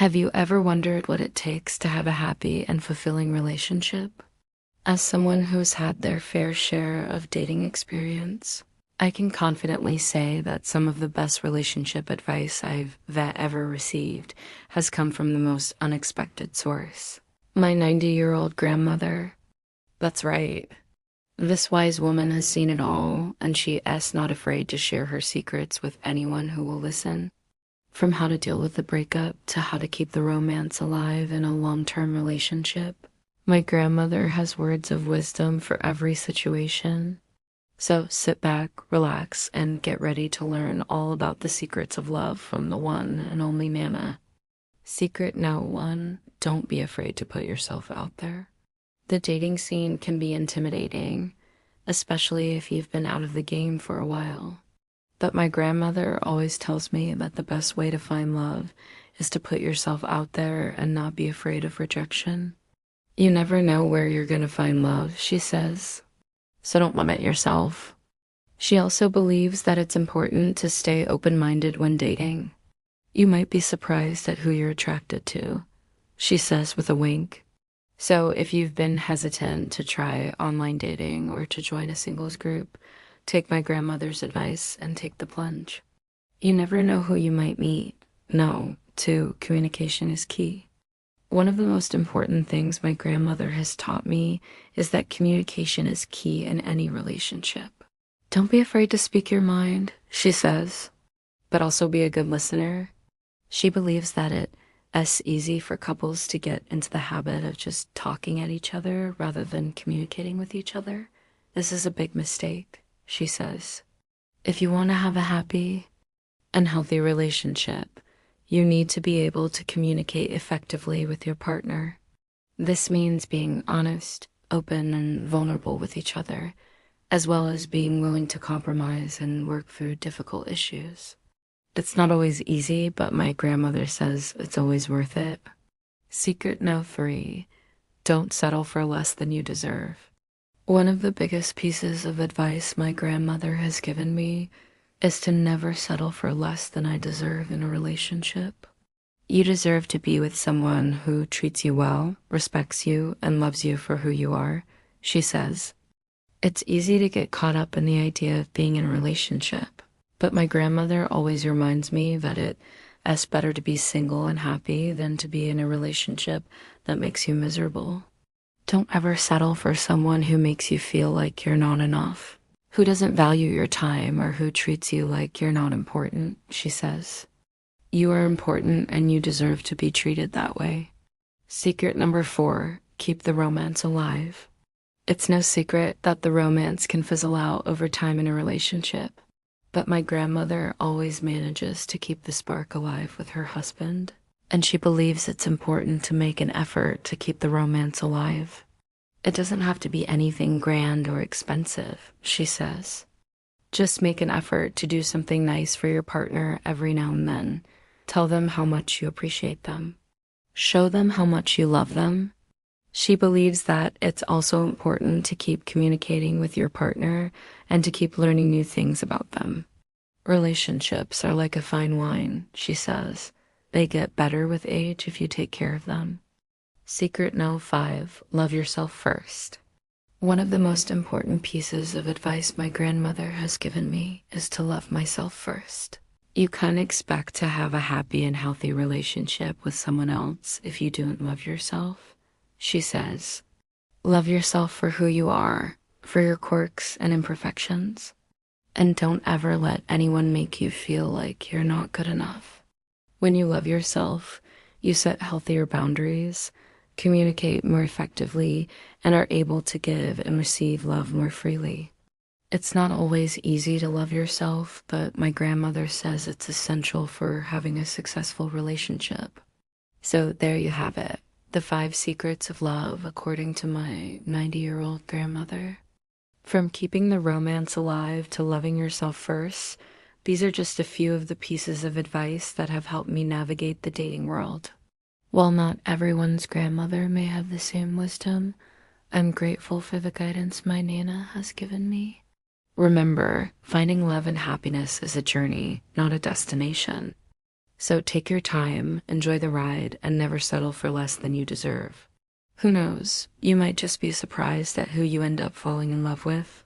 Have you ever wondered what it takes to have a happy and fulfilling relationship? As someone who's had their fair share of dating experience, I can confidently say that some of the best relationship advice I've ever received has come from the most unexpected source. My 90-year-old grandmother. That's right. This wise woman has seen it all, and she is not afraid to share her secrets with anyone who will listen. From how to deal with the breakup to how to keep the romance alive in a long-term relationship. My grandmother has words of wisdom for every situation. So sit back, relax, and get ready to learn all about the secrets of love from the one and only Nana. Secret now one, don't be afraid to put yourself out there. The dating scene can be intimidating, especially if you've been out of the game for a while. But my grandmother always tells me that the best way to find love is to put yourself out there and not be afraid of rejection. You never know where you're going to find love, she says. So don't limit yourself. She also believes that it's important to stay open-minded when dating. You might be surprised at who you're attracted to, she says with a wink. So if you've been hesitant to try online dating or to join a singles group, take my grandmother's advice and take the plunge. You never know who you might meet. No, too, communication is key. One of the most important things my grandmother has taught me is that communication is key in any relationship. Don't be afraid to speak your mind, she says, but also be a good listener. She believes that it's easy for couples to get into the habit of just talking at each other rather than communicating with each other. This is a big mistake. She says, if you want to have a happy and healthy relationship, you need to be able to communicate effectively with your partner. This means being honest, open, and vulnerable with each other, as well as being willing to compromise and work through difficult issues. It's not always easy, but my grandmother says it's always worth it. Secret no 3, don't settle for less than you deserve. One of the biggest pieces of advice my grandmother has given me is to never settle for less than I deserve in a relationship. You deserve to be with someone who treats you well, respects you, and loves you for who you are, she says. It's easy to get caught up in the idea of being in a relationship, but my grandmother always reminds me that it's better to be single and happy than to be in a relationship that makes you miserable. Don't ever settle for someone who makes you feel like you're not enough, who doesn't value your time, or who treats you like you're not important, she says. You are important and you deserve to be treated that way. Secret number 4, keep the romance alive. It's no secret that the romance can fizzle out over time in a relationship, but my grandmother always manages to keep the spark alive with her husband. And she believes it's important to make an effort to keep the romance alive. It doesn't have to be anything grand or expensive, she says. Just make an effort to do something nice for your partner every now and then. Tell them how much you appreciate them. Show them how much you love them. She believes that it's also important to keep communicating with your partner and to keep learning new things about them. Relationships are like a fine wine, she says. They get better with age if you take care of them. Secret no 5, love yourself first. One of the most important pieces of advice my grandmother has given me is to love myself first. You can't expect to have a happy and healthy relationship with someone else if you don't love yourself, she says. Love yourself for who you are, for your quirks and imperfections, and don't ever let anyone make you feel like you're not good enough. When you love yourself, you set healthier boundaries, communicate more effectively, and are able to give and receive love more freely. It's not always easy to love yourself, but my grandmother says it's essential for having a successful relationship. So there you have it, the 5 secrets of love according to my 90-year-old grandmother. From keeping the romance alive to loving yourself first, these are just a few of the pieces of advice that have helped me navigate the dating world. While not everyone's grandmother may have the same wisdom, I'm grateful for the guidance my Nana has given me. Remember, finding love and happiness is a journey, not a destination. So take your time, enjoy the ride, and never settle for less than you deserve. Who knows? You might just be surprised at who you end up falling in love with.